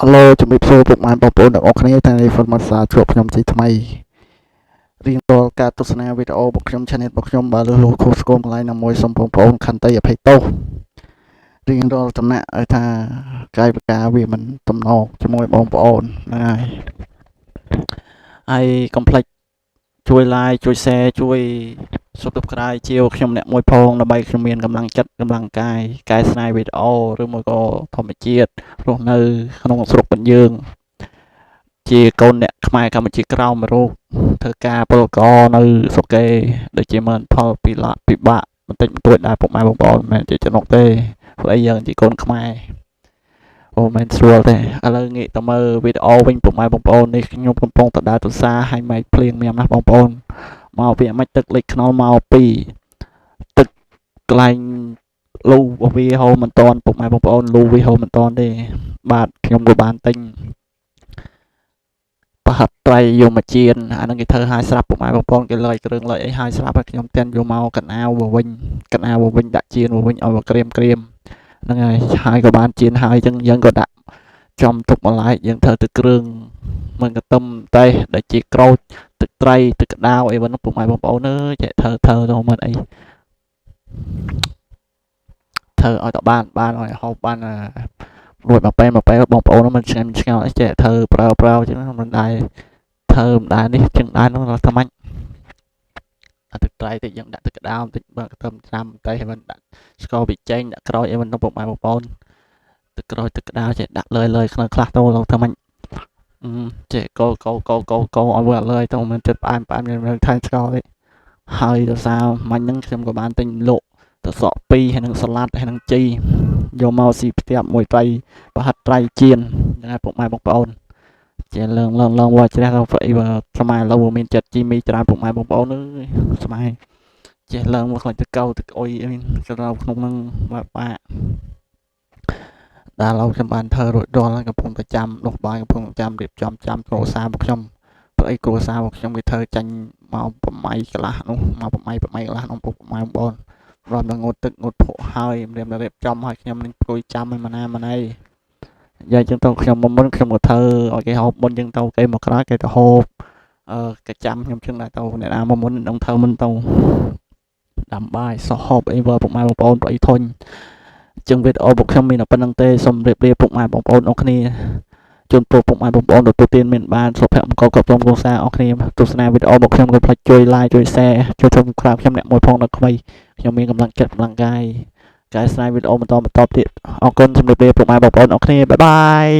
Alo ជំរាបសួរពុកម៉ែបងប្អូនទាំងអស់គ្នាទាំងនេះ Informasa ជួបខ្ញុំទីថ្មីរៀងរាល់ការទស្សនាវីដេអូរបស់ខ្ញុំ Channel របស់ខ្ញុំបើលើសលួសខុសឆ្គងកន្លែងណាមួយសូមបងប្អូនខន្តីអភ័យទោសរៀងរាល់ចំណាក់ឲ្យថាកាយវិការវាមិនទំនងជាមួយបងប្អូនហ្នឹងហើយកុំភ្លេចជួយ like ជួយ share ជួយ Subscribe ជាវខ្ញុំអ្នកមួយផងដើម្បីខ្ញុំមានកម្លាំងចិត្តកម្លាំងកាយកែស្នៃវីដេអូឬមួយក៏ធម្មជាតិរស់នៅក្នុងស្រុករបស់យើងជាកូនអ្នកខ្មែរកម្ពុជាក្រោមរោគធ្វើការពលករនៅស្រុកគេដូចជាមើលផលពិបាកបន្តិចបន្តួចដែរពុកម៉ែបងប្អូនមិនមែនជាចំណុកទេព្រោះអីយើងជាកូនខ្មែរអូមិនស្រួលទេឥឡូវងាកទៅមើលវីដេអូវិញពុកម៉ែបងប្អូននេះខ្ញុំកំពុងទៅដើរទន្សារឲ្យម៉ែភ្លៀងមានណាបងប្អូនមកវាមិនទឹកលិចខ្នល់មកពីទឹកកន្លែងលូរបស់វាហូរមិនតាន់ពុកម៉ែបងប្អូនលូវាហូរមិនតាន់ទេបាទខ្ញុំក៏បានទិញប្រហិតត្រីយកមកចៀនអាហ្នឹងគេធ្វើឲ្យស្រាប់ពុកម៉ែបងប្អូនគេលើយគ្រឿងលើយអីឲ្យស្រាប់ហើយខ្ញុំទាន់យកមកកណ្អាវមកវិញដាក់ចៀនមកវិញឲ្យមកក្រៀមហ្នឹងហើយក៏បានចៀនហើយអញ្ចឹងយើងក៏ដាក់ចំទុកបន្លែយើងធ្វើទឹកគ្រឿងមិនក៏ទំតែដែលជាក្រូចទឹកត្រីទឹកក្តៅអីហ្នឹងពុកម៉ែបងប្អូនអើយចេះធ្វើទៅមិនអីធ្វើឲ្យតបានឲ្យហូបបានរួចមកពេលបងប្អូនមិនឆ្ងាញ់អីចេះធ្វើប្រើអញ្ចឹងមិនដែរធ្វើមិនដែរនេះចឹងដែរនោះថាម៉េចទឹកត្រីតិចយើងដាក់ទឹកក្តៅបន្តិចបើទៅតាមតែមិនដាក់ស្ករប៊ីចេងដាក់ក្រូចអីមិនទៅពុកម៉ែបងប្អូនទឹកក្រូចទឹកក្តៅចេះដាក់លើខ្លះទៅថាម៉េចចេះកូឲ្យវាលើទៅមិនចិត្តផ្អែមមានថែស្ករទេហើយដល់សារមាញ់ហ្នឹងខ្ញុំក៏បានទិញលក់ទៅសក់2ហើយនឹងសាឡាត់ហើយនឹងជីយកមកស៊ីផ្ទះមួយត្រីប្រហិតត្រីចៀនហ្នឹងហើយពុកម៉ែបងប្អូនចេះឡើងវត្តជ្រះទៅព្រៃបើស្មាឥឡូវមានចិត្តជីមីច្រើនពុកម៉ែបងប្អូនអើយស្មាចេះឡើងមកខ្លាចទៅកោទៅអុយអីចូលក្នុងហ្នឹងបាក់ដល់ឡូវខ្ញុំបានធ្វើរួចរាល់ហើយកំពុងតែចាំដុសបាយកំពុងចាំរៀបចំគ្រួសាររបស់ខ្ញុំព្រៃគ្រួសាររបស់ខ្ញុំគេធ្វើចាញ់មកប្រម៉ៃកន្លះនោះមកប្រម៉ៃកន្លះនោះពុកម៉ែបងប្អូនរំដល់ងូតទឹកងូតភក់ហើយរៀបចំឲ្យខ្ញុំនឹងអង្គុយចាំឲ្យម៉ណៃយ៉ាងចឹងទៅខ្ញុំមុនខ្ញុំក៏ធ្វើឲ្យគេហូបមុនចឹងទៅគេមកក្រោយគេទៅហូបគេចាំខ្ញុំចឹងដែរទៅអ្នកណាមកមុននឹងធ្វើមុនទៅដាំបាយសោះហូបអីបើពុកម៉ែបងប្អូនប្រអីធុញចឹងវីដេអូរបស់ខ្ញុំមានតែប៉ុណ្្នឹងទេសូមជម្រាបលាពុកម៉ែបងប្អូនអរគ្នាជូនពរពុកម៉ែបងប្អូនទទួលទានមានបានសុខភមង្គលគ្រប់គ្រួសារអរគ្នាទស្សនាវីដេអូរបស់ខ្ញុំកុំភ្លេចជួយ like ជួយ share ជួយ subscribe ខ្ញុំអ្នកមួយផងដល់ថ្មីខ្ញុំមានកម្លាំងចិត្តកម្លាំងកាយកែស្នៃវីដេអូបន្តទៀតអរគុណជម្រាបលាពុកម៉ែបងប្អូនអរគ្នាបាយបាយ